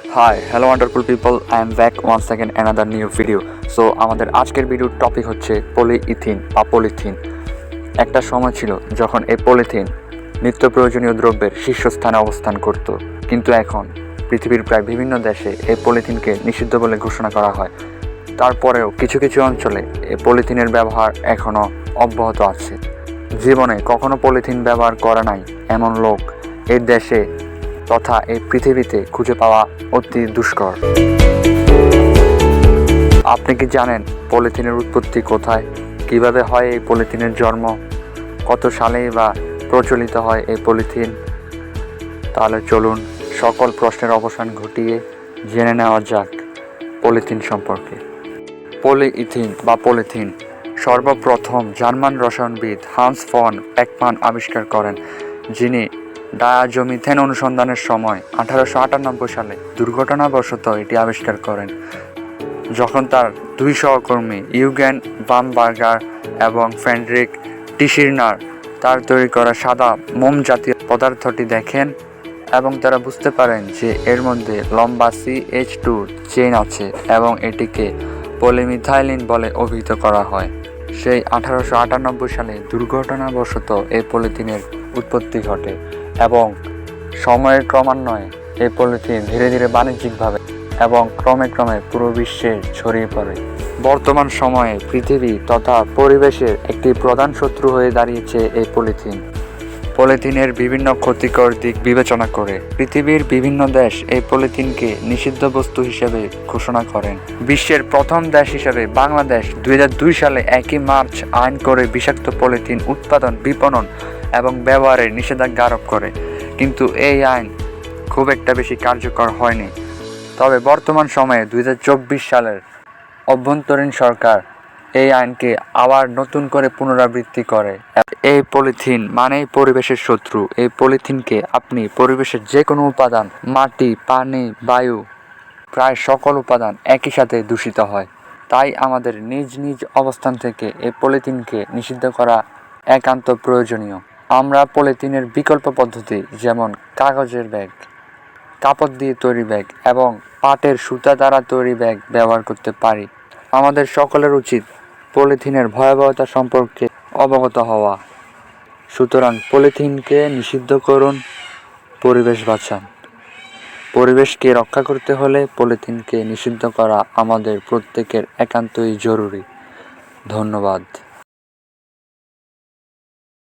Hi, hello wonderful people. I am back once again another new video. So আমাদের আজকের ভিডিওর topic হচ্ছে পলিইথিন বা পলিথিন। একটা সময় ছিল যখন এই পলিথিন নিত্য প্রয়োজনীয় দ্রব্যের শীর্ষস্থানে অবস্থান করত, কিন্তু এখন পৃথিবীর প্রায় বিভিন্ন দেশে এই পলিথিনকে নিষিদ্ধ বলে ঘোষণা করা হয়। তারপরেও কিছু কিছু অঞ্চলে এই পলিথিনের ব্যবহার এখনও অব্যাহত আছে। জীবনে কখনো পলিথিন ব্যবহার করে নাই এমন লোক এই দেশে তথা এই পৃথিবীতে খুঁজে পাওয়া অতি দুষ্কর। আপনি কি জানেন পলিথিনের উৎপত্তি কোথায়, কিভাবে হয় এই পলিথিনের জন্ম, কত সালেই বা প্রচলিত হয় এই পলিথিন? তাহলে চলুন সকল প্রশ্নের অবসান ঘটিয়ে জেনে নেওয়া যাক পলিথিন সম্পর্কে। পলিইথিন বা পলিথিন সর্বপ্রথম জার্মান রসায়নবিদ হান্স ফন পেকম্যান আবিষ্কার করেন, যিনি ডায়াজোমিথেন অনুসন্ধানের সময় 1898 সালে দুর্ঘটনাবশত এটি আবিষ্কার করেন। যখন তার দুই সহকর্মী ইউগেন বামবার্গার এবং ফ্রেডরিক টিশিরনার তার তৈরি করা সাদা মোম জাতীয় পদার্থটি দেখেন এবং তারা বুঝতে পারেন যে এর মধ্যে লম্বা CH2 চেইন আছে এবং এটিকে পলিমিথাইলিন বলে অভিহিত করা হয়। সেই 1898 সালে দুর্ঘটনাবশত এই পলিথিনের উৎপত্তি ঘটে এবং সময়ের ক্রমান্বয়ে এই পলিথিন ধীরে ধীরে বাণিজ্যিকভাবে এবং ক্রমে ক্রমে পুরো বিশ্বে ছড়িয়ে পড়ে। বর্তমান সময়ে পৃথিবী তথা পরিবেশের একটি প্রধান শত্রু হয়ে দাঁড়িয়েছে এই পলিথিন। পলিথিনের বিভিন্ন ক্ষতিকর দিক বিবেচনা করে পৃথিবীর বিভিন্ন দেশ এই পলিথিনকে নিষিদ্ধ বস্তু হিসেবে ঘোষণা করেন। বিশ্বের প্রথম দেশ হিসেবে বাংলাদেশ 2002 সালে 1 মার্চ আইন করে বিষাক্ত পলিথিন উৎপাদন, বিপণন এবং ব্যবহারের নিষেধাজ্ঞা আরোপ করে, কিন্তু এই আইন খুব একটা বেশি কার্যকর হয়নি। তবে বর্তমান সময়ে 2024 সালের অভ্যন্তরীণ সরকার এই আইনকে আবার নতুন করে পুনরাবৃত্তি করে। এই পলিথিন মানেই পরিবেশের শত্রু। এই পলিথিনকে আপনি পরিবেশের যে কোনো উপাদান, মাটি, পানি, বায়ু, প্রায় সকল উপাদান একই সাথে দূষিত হয়। তাই আমাদের নিজ নিজ অবস্থান থেকে এই পলিথিনকে নিষিদ্ধ করা একান্ত প্রয়োজনীয়। আমরা পলিথিনের বিকল্প পদ্ধতি যেমন কাগজের ব্যাগ, কাপড় দিয়ে তৈরি ব্যাগ এবং পাটের সুতা দ্বারা তৈরি ব্যাগ ব্যবহার করতে পারি। আমাদের সকলের উচিত পলিথিনের ভয়াবহতা সম্পর্কে অবগত হওয়া। সুতরাং পলিথিনকে নিষিদ্ধ করুন, পরিবেশ বাঁচান। পরিবেশকে রক্ষা করতে হলে পলিথিনকে নিষিদ্ধ করা আমাদের প্রত্যেকের একান্তই জরুরি। ধন্যবাদ।